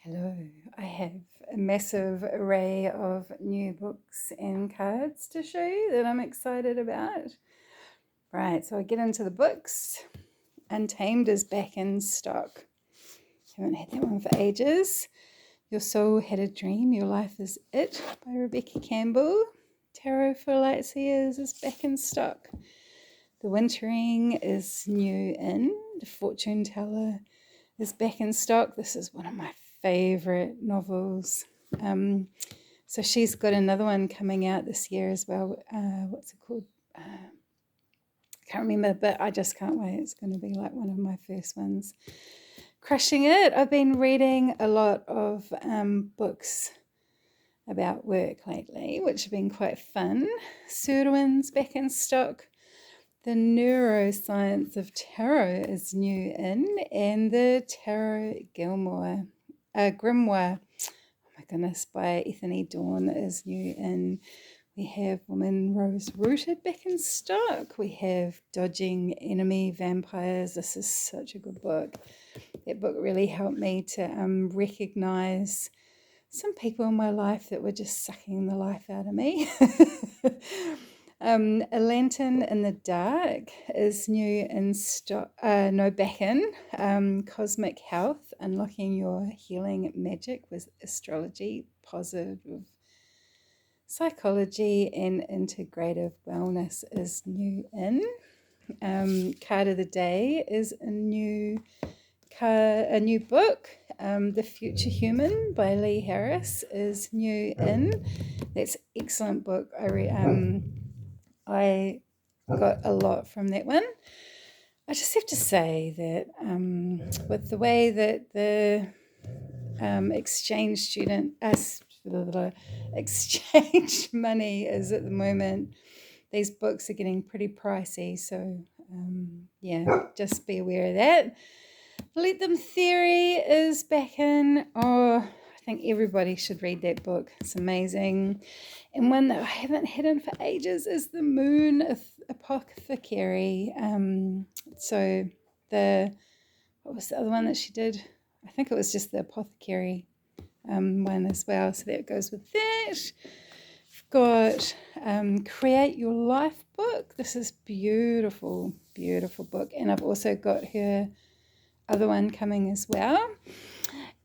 Hello, I have a massive array of new books and cards to show you that I'm excited about. Right, so I get into the books. Untamed is back in stock. Haven't had that one for ages. Your Soul Had a Dream, Your Life Is It by Rebecca Campbell. Tarot for Lightseers is back in stock. The Wintering is new in. The Fortune Teller is back in stock. This is one of my favorite novels. So she's got another one coming out this year as well. What's it called? I can't remember, but I just can't wait. It's going to be like one of my first ones. Crushing it. I've been reading a lot of books about work lately, which have been quite fun. Serwin's back in stock. The Neuroscience of Tarot is new in, and the Tarot Grimoire, oh my goodness, by Ethany Dawn is new in. We have Woman Rose Rooted back in stock. We have Dodging Enemy Vampires. This is such a good book. That book really helped me to recognize some people in my life that were just sucking the life out of me. A Lantern in the Dark is new in stock. Back in. Cosmic Health, Unlocking Your Healing Magic with Astrology, Positive Psychology, and Integrative Wellness is new in. Card of the Day is a new book. The Future Human by Lee Harris is new in. That's an excellent book. I got a lot from that one. I just have to say that with the way that the exchange money is at the moment, these books are getting pretty pricey. So just be aware of that. Let Them Theory is back in. Oh, I think everybody should read that book. It's amazing. And one that I haven't had in for ages is The Moon Apothecary. What was the other one that she did? I think it was just the Apothecary one as well. So that goes with that. I've got Create Your Life book. This is beautiful, beautiful book. And I've also got her other one coming as well.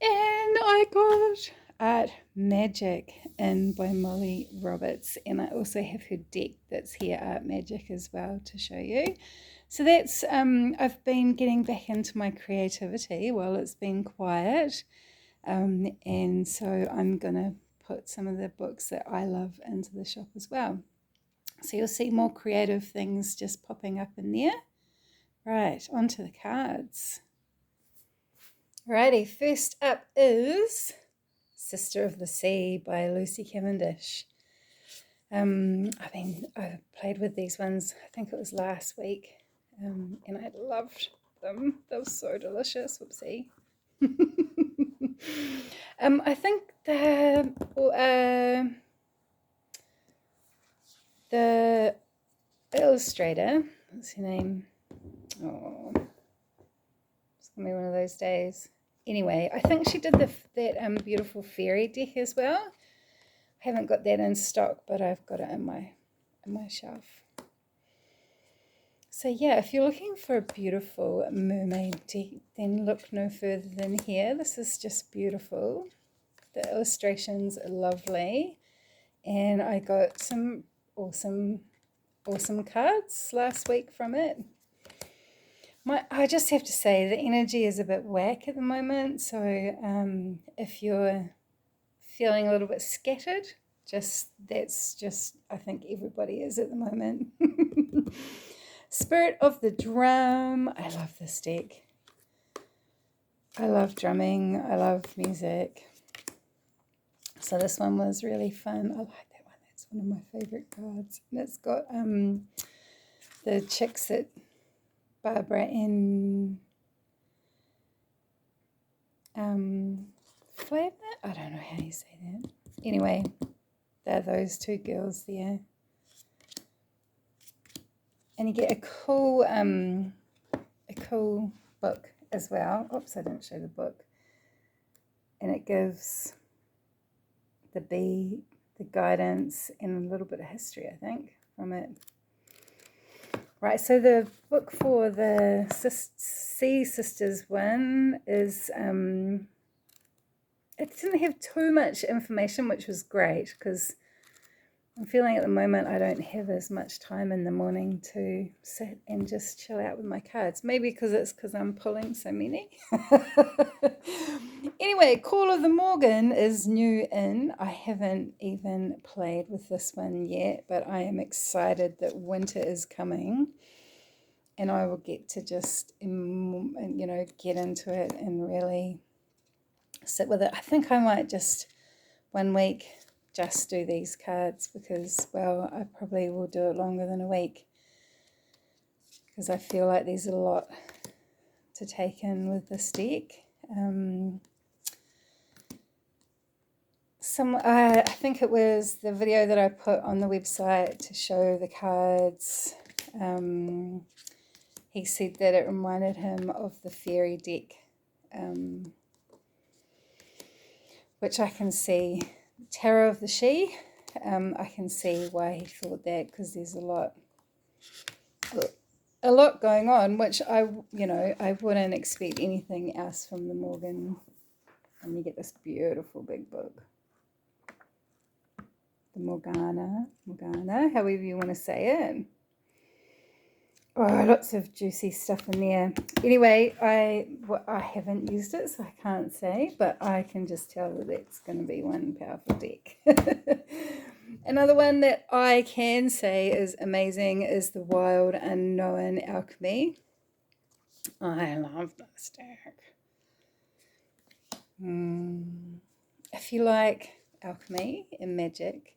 And I got Art Magic in by Molly Roberts, and I also have her deck that's here, Art Magic, as well, to show you. So that's I've been getting back into my creativity while it's been quiet, and so I'm gonna put some of the books that I love into the shop as well. So you'll see more creative things just popping up in there. Right, onto the cards. Alrighty, first up is Sister of the Sea by Lucy Cavendish. I played with these ones, I think it was last week, and I loved them. They were so delicious. Whoopsie. I think the illustrator, what's her name? Oh, it's gonna be one of those days. Anyway, I think she did that beautiful fairy deck as well. I haven't got that in stock, but I've got it in my shelf. So yeah, if you're looking for a beautiful mermaid deck, then look no further than here. This is just beautiful. The illustrations are lovely, and I got some awesome cards last week from it. I just have to say the energy is a bit whack at the moment, so if you're feeling a little bit scattered, that's just I think everybody is at the moment. Spirit of the Drum. I love this deck. I love drumming. I love music. So this one was really fun. I like that one. That's one of my favorite cards. And it's got the chicks that Barbara and Flavor? I don't know how you say that. Anyway, they're those two girls there. And you get a cool book as well. Oops, I didn't show the book. And it gives the bee the guidance and a little bit of history, I think, from it. Right, so the book for the Sea Sisters one is, it didn't have too much information, which was great, because I'm feeling at the moment I don't have as much time in the morning to sit and just chill out with my cards. Maybe because I'm pulling so many. Anyway, Call of the Morgan is new in. I haven't even played with this one yet, but I am excited that winter is coming. And I will get to just, get into it and really sit with it. I think I might just 1 week just do these cards because, well, I probably will do it longer than a week because I feel like there's a lot to take in with this deck. I think it was the video that I put on the website to show the cards. He said that it reminded him of the fairy deck, which I can see. Tarot of the She, I can see why he thought that, because there's a lot going on, which I wouldn't expect anything else from the Morgan. And you get this beautiful big book, the Morgana, however you want to say it. Oh, lots of juicy stuff in there. Anyway, I haven't used it, so I can't say, but I can just tell that it's going to be one powerful deck. Another one that I can say is amazing is the Wild Unknown Alchemy. I love this deck. If you like alchemy and magic,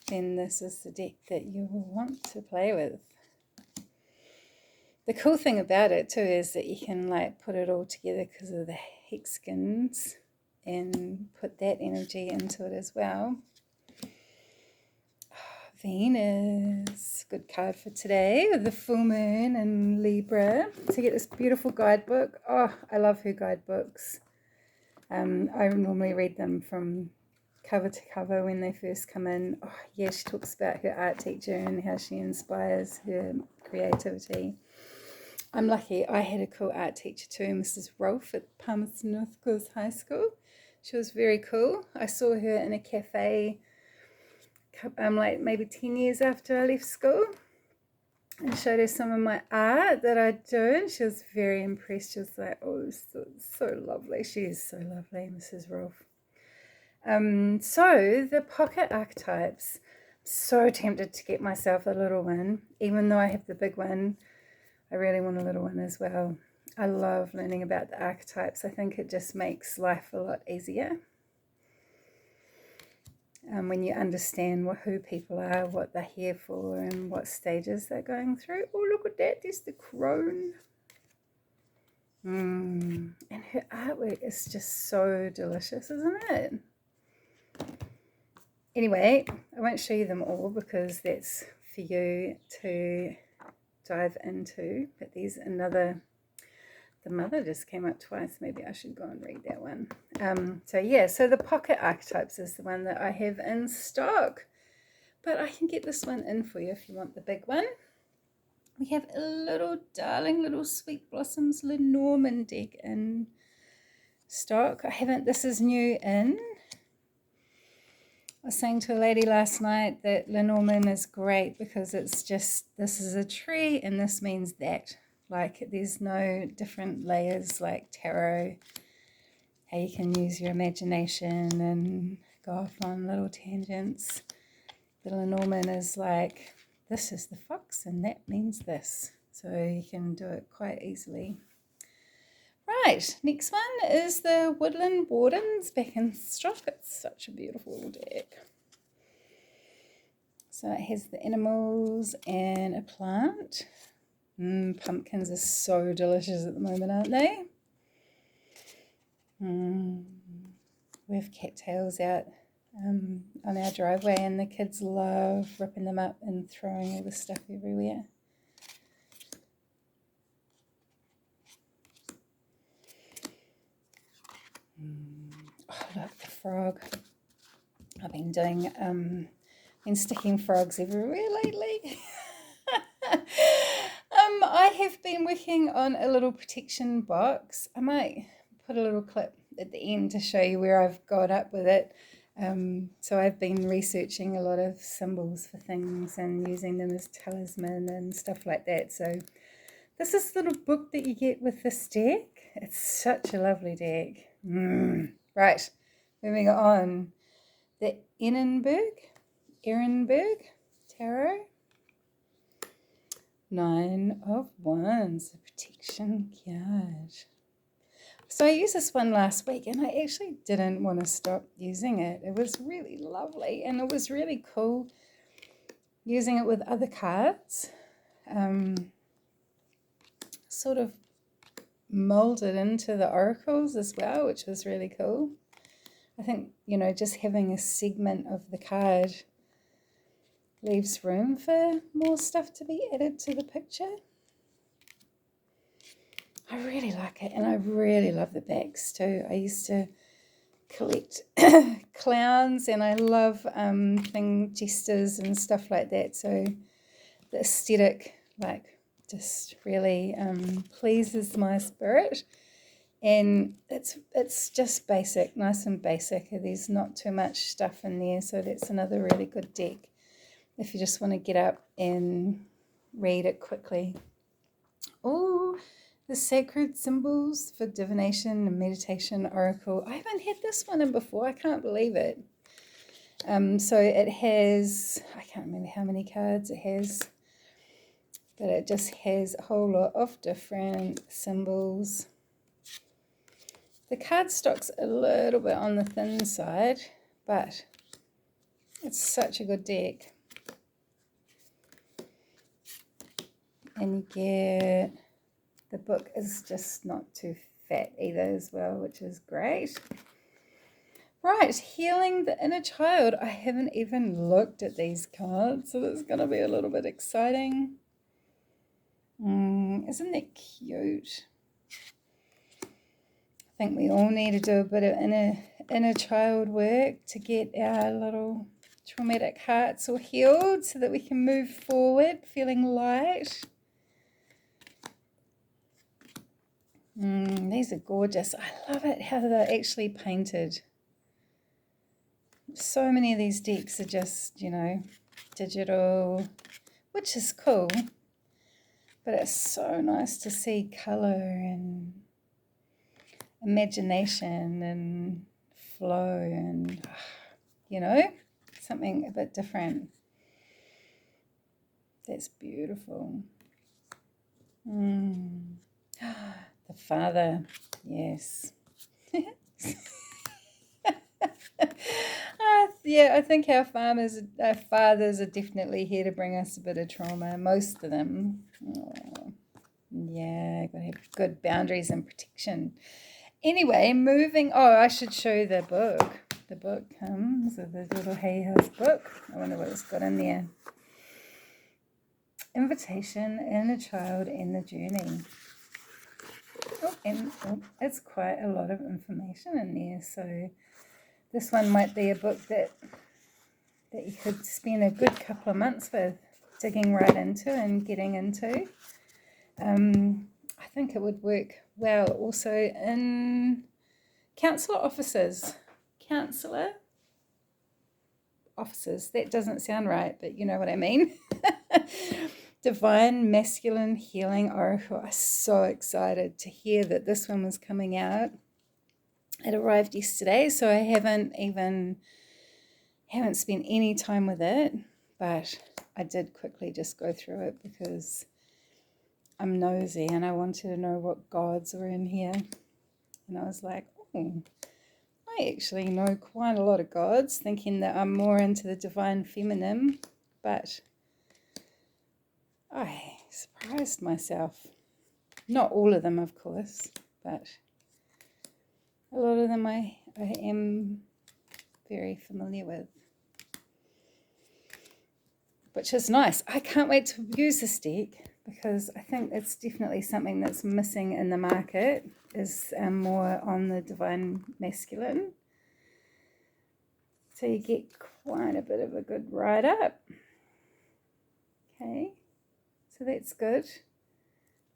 then this is the deck that you will want to play with. The cool thing about it too is that you can put it all together because of the hexagons and put that energy into it as well. Venus, good card for today with the full moon and Libra. So you get this beautiful guidebook. Oh, I love her guidebooks. I normally read them from cover to cover when they first come in. Oh yeah, she talks about her art teacher and how she inspires her creativity. I'm lucky. I had a cool art teacher too, Mrs. Rolfe at Palmerston North Girls High School. She was very cool. I saw her in a cafe maybe 10 years after I left school and showed her some of my art that I do, and she was very impressed. She was like, oh, so lovely. She is so lovely, Mrs. Rolfe. So the pocket archetypes. So tempted to get myself a little one, even though I have the big one. I really want a little one as well. I love learning about the archetypes. I think it just makes life a lot easier. When you understand who people are, what they're here for, and what stages they're going through. Oh, look at that. There's the crone. And her artwork is just so delicious, isn't it? Anyway, I won't show you them all because that's for you to dive into. But there's another. The Mother just came up twice. Maybe I should go and read that one. So the pocket archetypes is the one that I have in stock. But I can get this one in for you if you want the big one. We have a little darling little Sweet Blossoms Lenormand deck in stock. This is new in. I was saying to a lady last night that Lenormand is great because it's just, this is a tree and this means that. There's no different layers like tarot, how you can use your imagination and go off on little tangents. The Lenormand is this is the fox and that means this. So you can do it quite easily. Right, next one is the Woodland Wardens back in stock. It's such a beautiful deck. So it has the animals and a plant. Pumpkins are so delicious at the moment, aren't they? We have cattails out on our driveway and the kids love ripping them up and throwing all the stuff everywhere. Oh, look, the frog. I've been doing, been sticking frogs everywhere lately. I have been working on a little protection box. I might put a little clip at the end to show you where I've got up with it. So I've been researching a lot of symbols for things and using them as talisman and stuff like that. So this is the little book that you get with this deck. It's such a lovely deck. Right, moving on. The Ehrenberg Tarot. 9 of Wands, the protection card. So I used this one last week and I actually didn't want to stop using it. It was really lovely and it was really cool using it with other cards. Sort of molded into the oracles as well, which was really cool. I think, just having a segment of the card leaves room for more stuff to be added to the picture. I really like it, and I really love the backs too. I used to collect clowns, and I love jesters and stuff like that. So the aesthetic, just really pleases my spirit. And it's just basic, nice and basic. There's not too much stuff in there, so that's another really good deck if you just want to get up and read it quickly. Oh, the sacred symbols for divination and meditation oracle. I haven't had this one in before. I can't believe it. So it has, I can't remember how many cards it has, but it just has a whole lot of different symbols. The cardstock's a little bit on the thin side, but it's such a good deck. And you get, the book is just not too fat either as well, which is great. Right, healing the inner child. I haven't even looked at these cards, so it's going to be a little bit exciting. Isn't that cute? I think we all need to do a bit of inner child work to get our little traumatic hearts all healed so that we can move forward feeling light. These are gorgeous. I love it how they're actually painted. So many of these decks are just, digital, which is cool. But it's so nice to see colour and imagination and flow and, something a bit different. That's beautiful. The Father, yes. I think our fathers are definitely here to bring us a bit of trauma, most of them. Yeah, got to have good boundaries and protection. Anyway, I should show the book. The book comes with a little Hay House book. I wonder what it's got in there. Invitation, Inner Child, and the Journey. It's quite a lot of information in there. So this one might be a book that you could spend a good couple of months with, digging right into and getting into. I think it would work well also in counsellor offices. That doesn't sound right, but you know what I mean. Divine Masculine Healing Oracle. I'm so excited to hear that this one was coming out. It arrived yesterday, so I haven't spent any time with it, but I did quickly just go through it because I'm nosy and I wanted to know what gods were in here. And I was like, I actually know quite a lot of gods, thinking that I'm more into the divine feminine, but I surprised myself. Not all of them, of course, but a lot of them I am very familiar with, which is nice. I can't wait to use this deck because I think it's definitely something that's missing in the market, is more on the divine masculine. So you get quite a bit of a good write up. Okay, so that's good.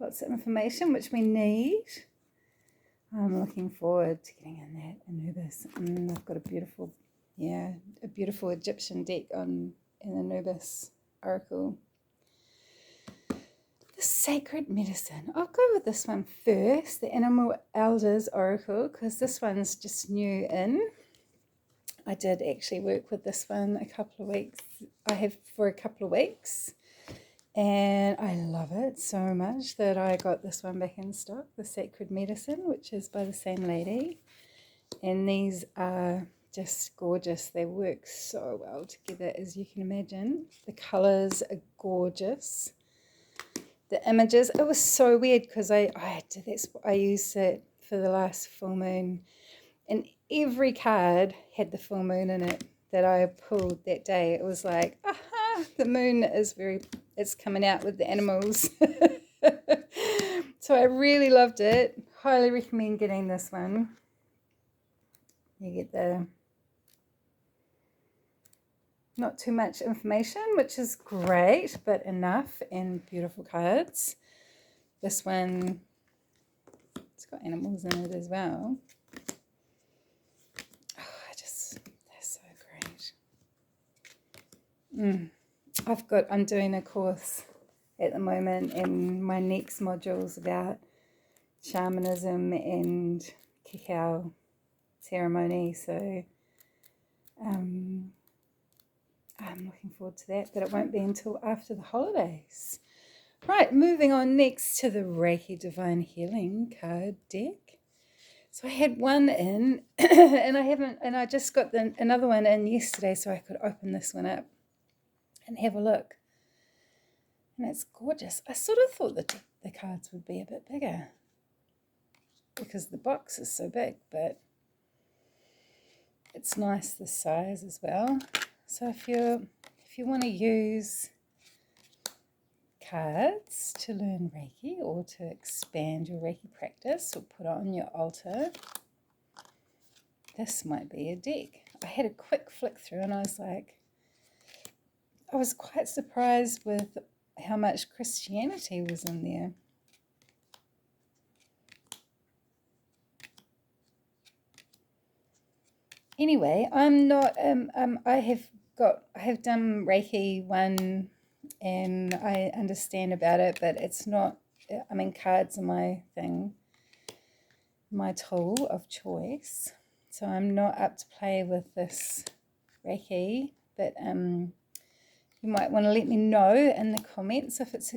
Lots of information which we need. I'm looking forward to getting in that Anubis. I've got a beautiful Egyptian deck in Anubis Oracle. The Sacred Medicine. I'll go with this one first, the Animal Elders Oracle, because this one's just new in. I did actually work with this one a couple of weeks. I have for a couple of weeks, and I love it so much that I got this one back in stock, the Sacred Medicine, which is by the same lady. And these are just gorgeous. They work so well together, as you can imagine. The colors are gorgeous. The images, it was so weird because I used it for the last full moon, and every card had the full moon in it that I pulled that day. It was like, aha, the moon is it's coming out with the animals. So I really loved it. Highly recommend getting this one. You get the not too much information, which is great, but enough, and beautiful cards. This one, it's got animals in it as well. Oh, they're so great. I'm doing a course at the moment, and my next module is about shamanism and cacao ceremony, so I'm looking forward to that, but it won't be until after the holidays. Right, moving on next to the Reiki Divine Healing card deck. So I had one in, and I just got another one in yesterday, so I could open this one up and have a look. And it's gorgeous. I sort of thought that the cards would be a bit bigger because the box is so big, but it's nice this size as well. So if you want to use cards to learn Reiki or to expand your Reiki practice or put it on your altar, this might be a deck. I had a quick flick through and I was quite surprised with how much Christianity was in there. Anyway, I'm not, I have done Reiki 1 and I understand about it, but it's not, cards are my thing, my tool of choice. So I'm not up to play with this Reiki, but you might want to let me know in the comments if it's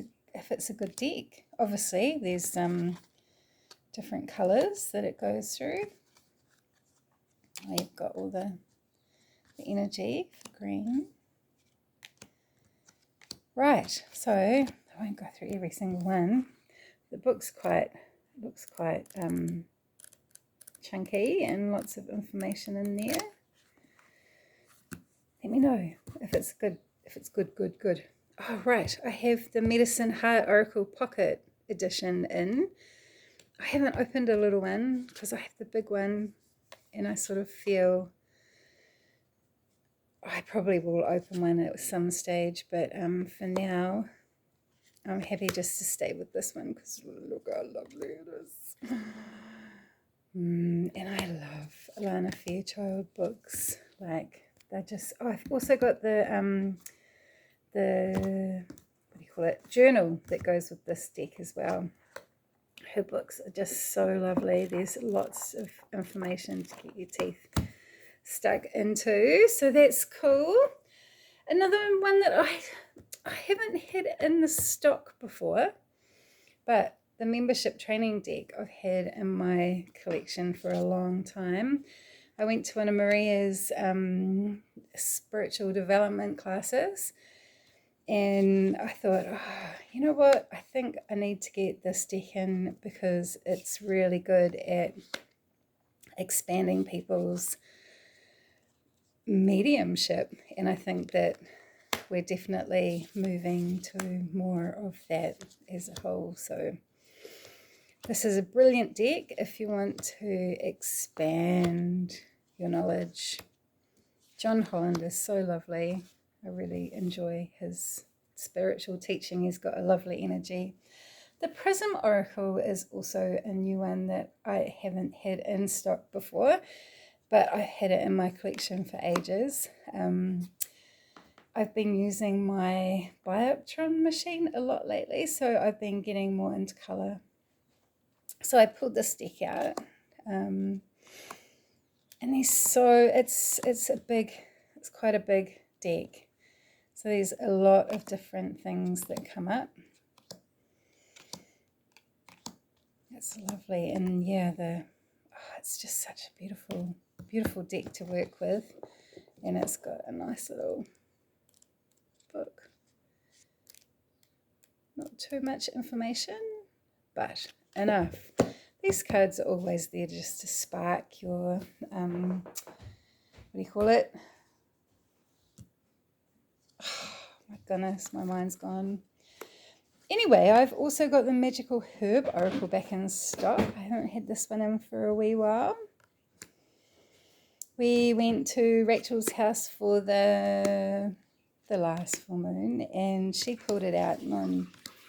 a good deck. Obviously, there's different colours that it goes through. You've got all the energy for green. Right, so I won't go through every single one. The book's looks quite chunky and lots of information in there. Let me know if it's good. Good. Oh, right, I have the Medicine Heart Oracle Pocket Edition in. I haven't opened a little one because I have the big one, and I sort of feel I probably will open one at some stage, but for now, I'm happy just to stay with this one because look how lovely it is. And I love Alana Fairchild books. Like, they're just... Oh, I've also got the what do you call it? Journal that goes with this deck as well. Her books are just so lovely. There's lots of information to get your teeth stuck into, so that's cool. Another one that I haven't had in the stock before, but the membership training deck I've had in my collection for a long time. I went to one of Maria's spiritual development classes, and I thought, you know what, I think I need to get this deck in because it's really good at expanding people's mediumship, and I think that we're definitely moving to more of that as a whole. So this is a brilliant deck if you want to expand your knowledge, John Holland is so lovely. I really enjoy his spiritual teaching. He's got a lovely energy. The Prism Oracle is also a new one that I haven't had in stock before, but I've had it in my collection for ages. I've been using my Bioptron machine a lot lately, so I've been getting more into colour. So I pulled this deck out, and it's quite a big deck. So there's a lot of different things that come up. It's lovely, and yeah, it's just such a beautiful, beautiful deck to work with, and it's got a nice little book. Not too much information, but enough. These cards are always there just to spark your, what do you call it? Oh my goodness, my mind's gone. Anyway, I've also got the Magical Herb Oracle back in stock. I haven't had this one in for a wee while. We went to Rachel's house for the last full moon, and she pulled it out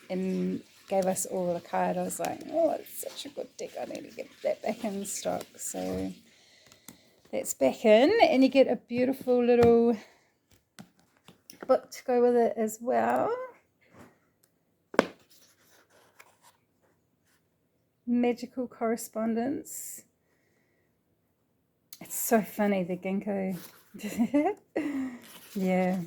and gave us all a card. I was like, oh, it's such a good deck. I need to get that back in stock. So that's back in, and you get a beautiful little book to go with it as well. Magical Correspondence. It's so funny, the ginkgo. Yeah.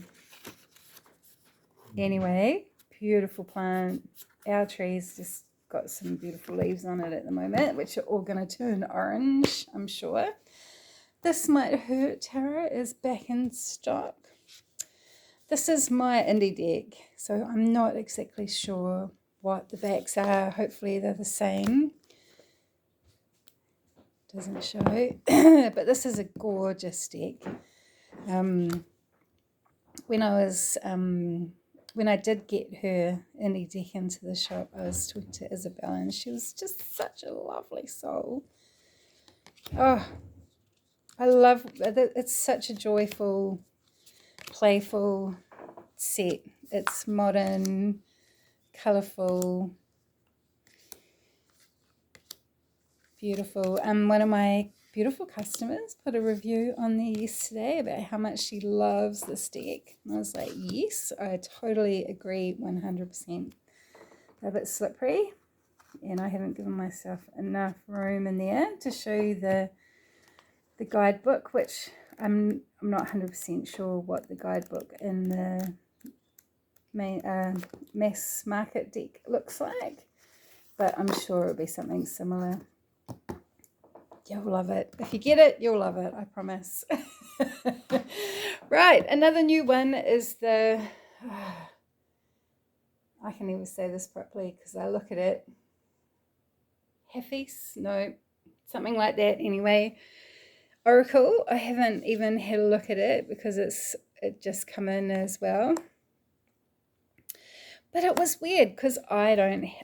Anyway, beautiful plant. Our tree's just got some beautiful leaves on it at the moment, which are all going to turn orange, I'm sure. This Might Hurt Tarot is back in stock. This is my indie deck, so I'm not exactly sure what the backs are. Hopefully they're the same. Doesn't show. But this is a gorgeous deck. When I did get her indie deck into the shop, I was talking to Isabel, and she was just such a lovely soul. Oh, I love it. It's such a joyful, playful set. It's modern, colourful, beautiful. One of my beautiful customers put a review on there yesterday about how much she loves this deck. And I was like, yes, I totally agree 100%. They're a bit slippery, and I haven't given myself enough room in there to show you the guidebook, which I'm not 100% sure what the guidebook in the main mass market deck looks like, but I'm sure it'll be something similar. You'll love it. If you get it, you'll love it, I promise. Right, another new one is the I can never say this properly because I look at it. Hefes? No, something like that anyway. Oracle, I haven't even had a look at it because it just come in as well. But it was weird because I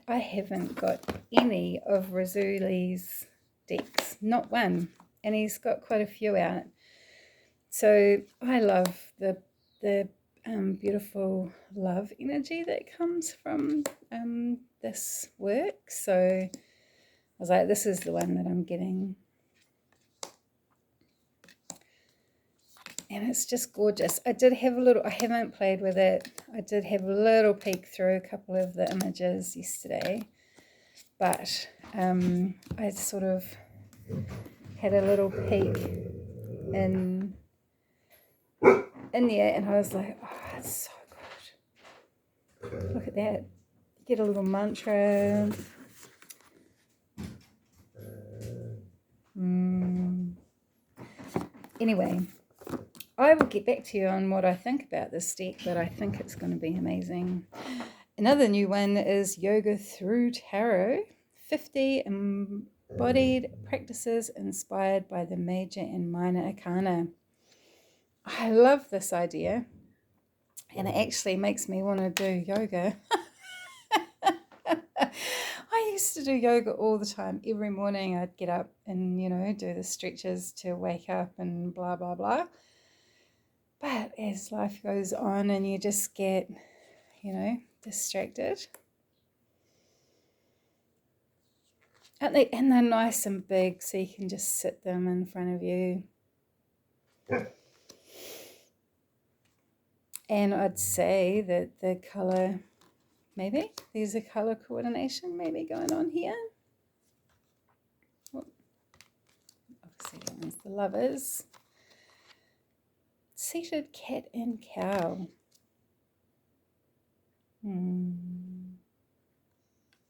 haven't got any of Razuli's decks, not one, and he's got quite a few out. So I love the beautiful love energy that comes from this work. So I was like, this is the one that I'm getting. And it's just gorgeous. I haven't played with it. I did have a little peek through a couple of the images yesterday. But I sort of had a little peek in there, and I was like, oh, it's so good. Look at that. You get a little mantra. Anyway, I will get back to you on what I think about this deck, but I think it's going to be amazing. Another new one is Yoga Through Tarot, 50 embodied practices inspired by the major and minor arcana. I love this idea, and it actually makes me want to do yoga. I used to do yoga all the time. Every morning I'd get up and, do the stretches to wake up and blah, blah, blah. But as life goes on and you just get, distracted. And they're nice and big, so you can just sit them in front of you. And I'd say that the colour, maybe there's a colour coordination maybe going on here. Obviously that one's the lovers. Seated cat and cow.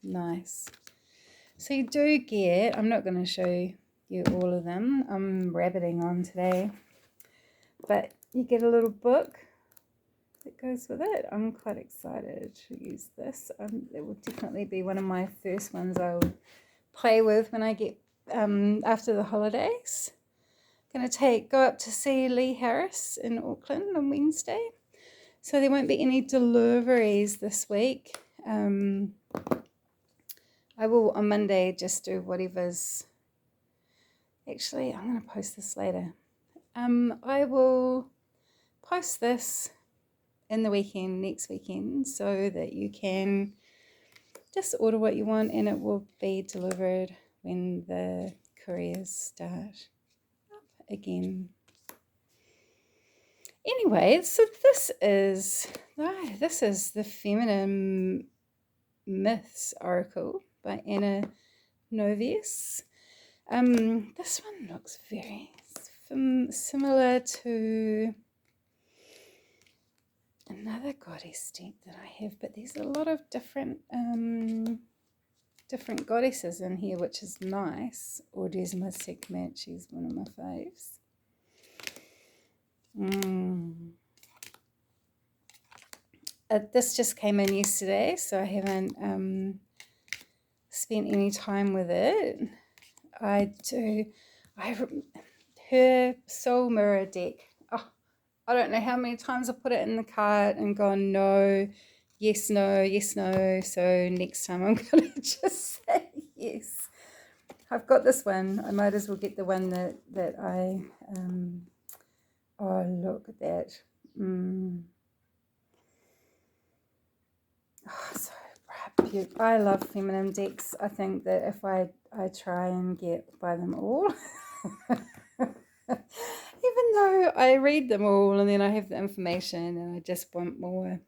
Nice. So you do get, I'm not going to show you all of them. I'm rabbiting on today. But you get a little book that goes with it. I'm quite excited to use this. It will definitely be one of my first ones I'll play with when I get after the holidays. Going to go up to see Lee Harris in Auckland on Wednesday. So there won't be any deliveries this week. I will on Monday just do whatever's... Actually, I'm going to post this later. I will post this in the weekend, next weekend, so that you can just order what you want and it will be delivered when the couriers start up again. Anyway, so this is the Feminine Myths Oracle by Anna Novius. This one looks very similar to another goddess deck that I have, but there's a lot of different goddesses in here, which is nice. Or there's my Sekhmet, she's one of my faves. This just came in yesterday, so I haven't spent any time with it. Her Soul Mirror deck. Oh, I don't know how many times I put it in the cart and gone no, yes, no, yes, no. So next time I'm going to just say yes. I've got this one. I might as well get the one that I... oh, look at that. Oh, so cute. I love feminine decks. I think that if I try and buy them all, even though I read them all and then I have the information and I just want more.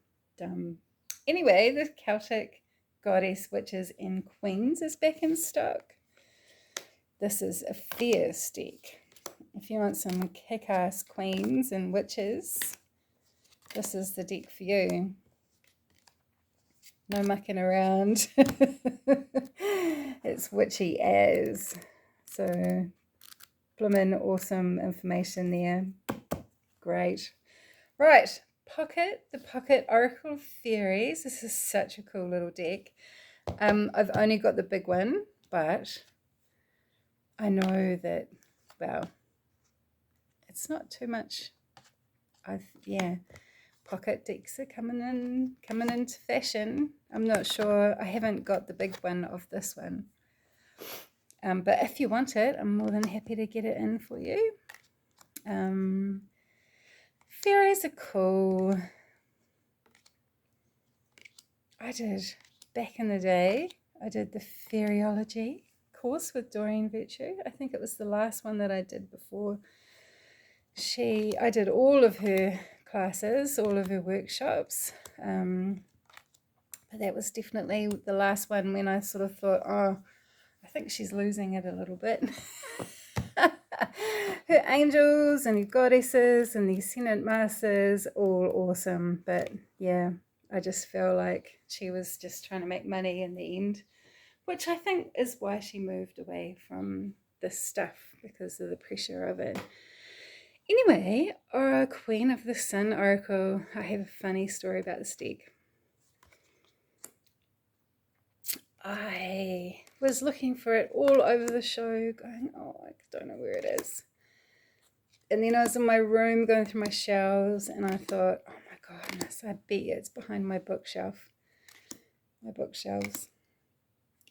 Anyway, the Celtic Goddess Witches and Queens is back in stock. This is a fierce deck. If you want some kick-ass queens and witches, this is the deck for you. No mucking around. It's witchy as. So, bloomin' awesome information there. Great. Right, the Pocket Oracle Fairies. This is such a cool little deck. I've only got the big one, but I know that, well, it's not too much. Pocket decks are coming into fashion. I'm not sure. I haven't got the big one of this one. But if you want it, I'm more than happy to get it in for you. Fairies are cool. Back in the day, I did the Fairyology course with Doreen Virtue. I think it was the last one that I did before I did all of her classes, all of her workshops, but that was definitely the last one when I sort of thought, oh, I think she's losing it a little bit. Her angels and her goddesses and the ascendant masters, all awesome, but yeah, I just feel like she was just trying to make money in the end, which I think is why she moved away from this stuff, because of the pressure of it. Anyway, Queen of the Sun Oracle. I have a funny story about this deck. I was looking for it all over the show, going, oh, I don't know where it is. And then I was in my room going through my shelves, and I thought, oh my goodness, I bet it's behind my bookshelves.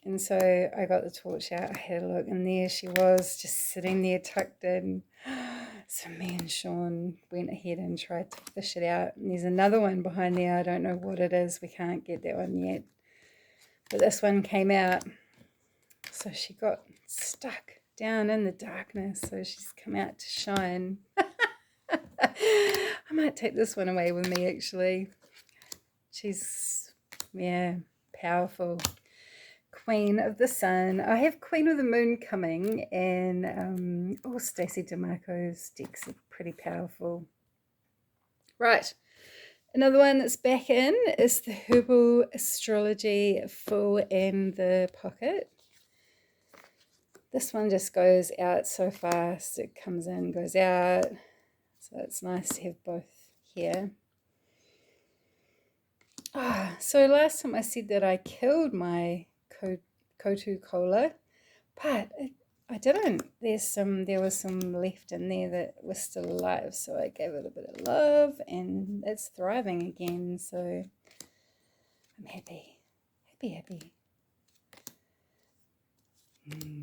And so I got the torch out, I had a look, and there she was, just sitting there tucked in. So me and Sean went ahead and tried to fish it out. And there's another one behind there. I don't know what it is. We can't get that one yet. But this one came out. So she got stuck down in the darkness. So she's come out to shine. I might take this one away with me, actually. She's, yeah, powerful. Queen of the Sun. I have Queen of the Moon coming, and Stacey DeMarco's decks are pretty powerful. Right, another one that's back in is the Herbal Astrology Full in the Pocket. This one just goes out so fast. It comes in, goes out. So it's nice to have both here. So last time I said that I killed my Kotu Cola, but I didn't. There was some left in there that was still alive, so I gave it a bit of love, and it's thriving again. So I'm happy.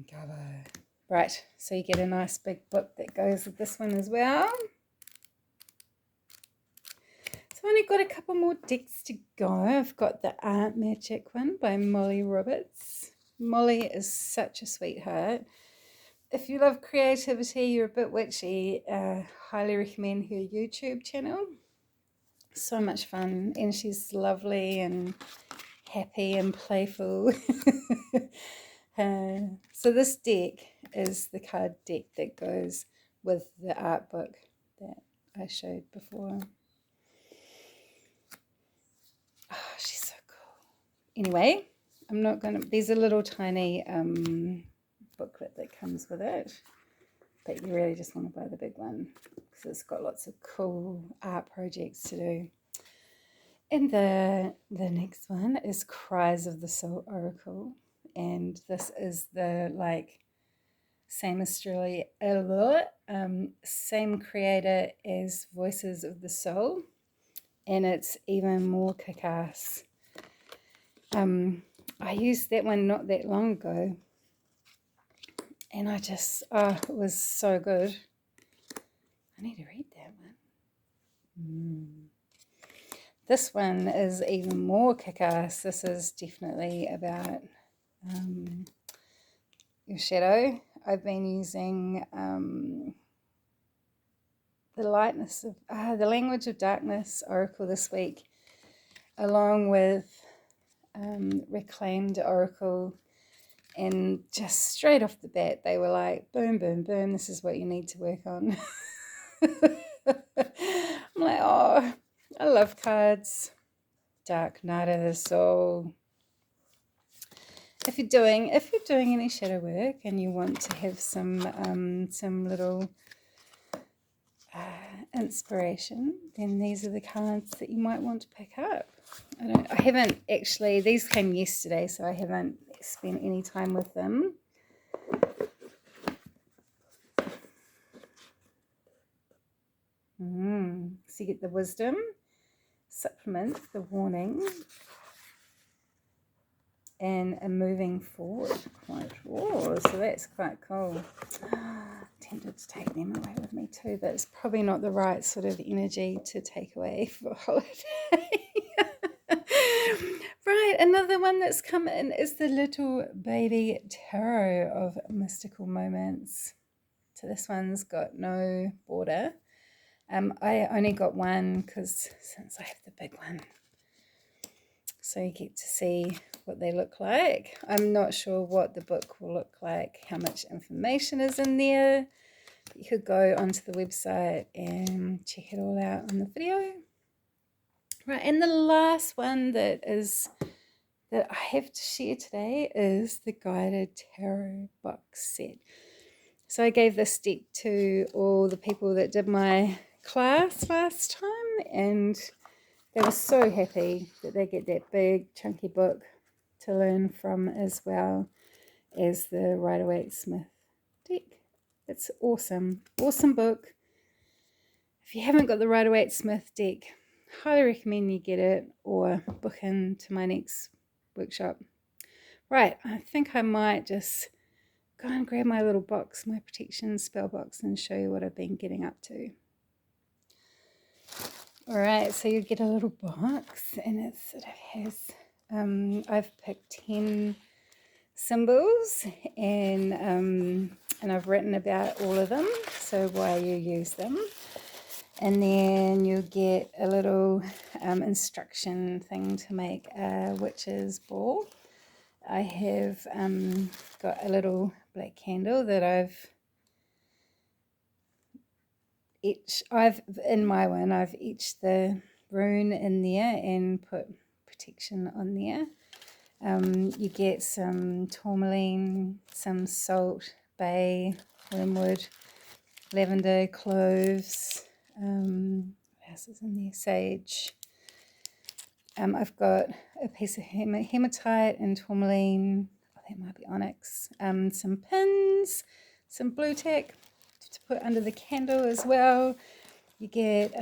Cover. Right, so you get a nice big book that goes with this one as well. I've only got a couple more decks to go. I've got the Art Magic one by Molly Roberts. Molly is such a sweetheart. If you love creativity, you're a bit witchy, highly recommend her YouTube channel. So much fun, and she's lovely and happy and playful. So this deck is the card deck that goes with the art book that I showed before. Oh, she's so cool. Anyway, I'm not going to... There's a little tiny booklet that comes with it. But you really just want to buy the big one because it's got lots of cool art projects to do. And the next one is Cries of the Soul Oracle. And this is the same same creator as Voices of the Soul. And it's even more kick-ass. I used that one not that long ago, and I just, it was so good. I need to read that one. This one is even more kick-ass. This is definitely about your shadow. I've been using the lightness of the Language of Darkness Oracle this week, along with Reclaimed Oracle, and just straight off the bat they were like, boom, boom, boom, this is what you need to work on. I'm like, oh, I love cards. Dark Night of the Soul. If you're doing any shadow work and you want to have some little inspiration, then these are the cards that you might want to pick up. I haven't actually, these came yesterday, so I haven't spent any time with them. So you get the wisdom, supplement, the warning, and a moving forward quote. Oh, so that's quite cool. Tempted to take them away with me too, but it's probably not the right sort of energy to take away for a holiday. Right, another one that's come in is the Little Baby Tarot of Mystical Moments. So this one's got no border. I only got one since I have the big one. So you get to see what they look like. I'm not sure what the book will look like, how much information is in there. You could go onto the website and check it all out on the video. Right, and the last one that I have to share today is the Guided Tarot box set. So I gave this deck to all the people that did my class last time, and they were so happy that they get that big chunky book to learn from, as well as the Rider-Waite-Smith deck. It's awesome book. If you haven't got the Rider-Waite-Smith deck, highly recommend you get it or book into my next workshop. Right, I think I might just go and grab my little box, my protection spell box, and show you what I've been getting up to. All right, so you get a little box, and it sort of has, I've picked 10 symbols, and I've written about all of them, so why you use them. And then you get a little instruction thing to make a witch's ball. I have got a little black candle that I've in my one, I've etched the rune in there and put protection on there. You get some tourmaline, some salt, bay, wormwood, lavender, cloves. What else is in there? Sage. I've got a piece of hematite and tourmaline. Oh, that might be onyx. Some pins, some blue tack to put under the candle as well. You get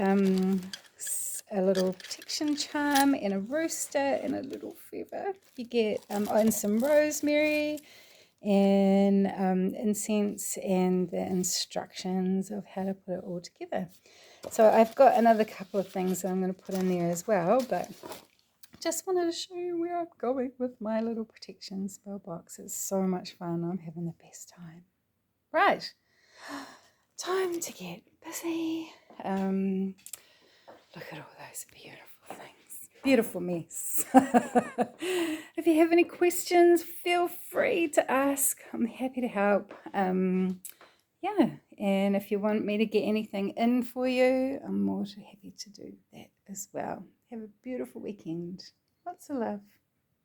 a little protection charm and a rooster and a little feather. You get and some rosemary and incense and the instructions of how to put it all together. So I've got another couple of things that I'm going to put in there as well, but just wanted to show you where I'm going with my little protection spell box. It's so much fun. I'm having the best time. Right, time to get busy. Look at all those beautiful things. Beautiful mess. If you have any questions, feel free to ask. I'm happy to help. Yeah, and if you want me to get anything in for you, I'm more than happy to do that as well. Have a beautiful weekend. Lots of love.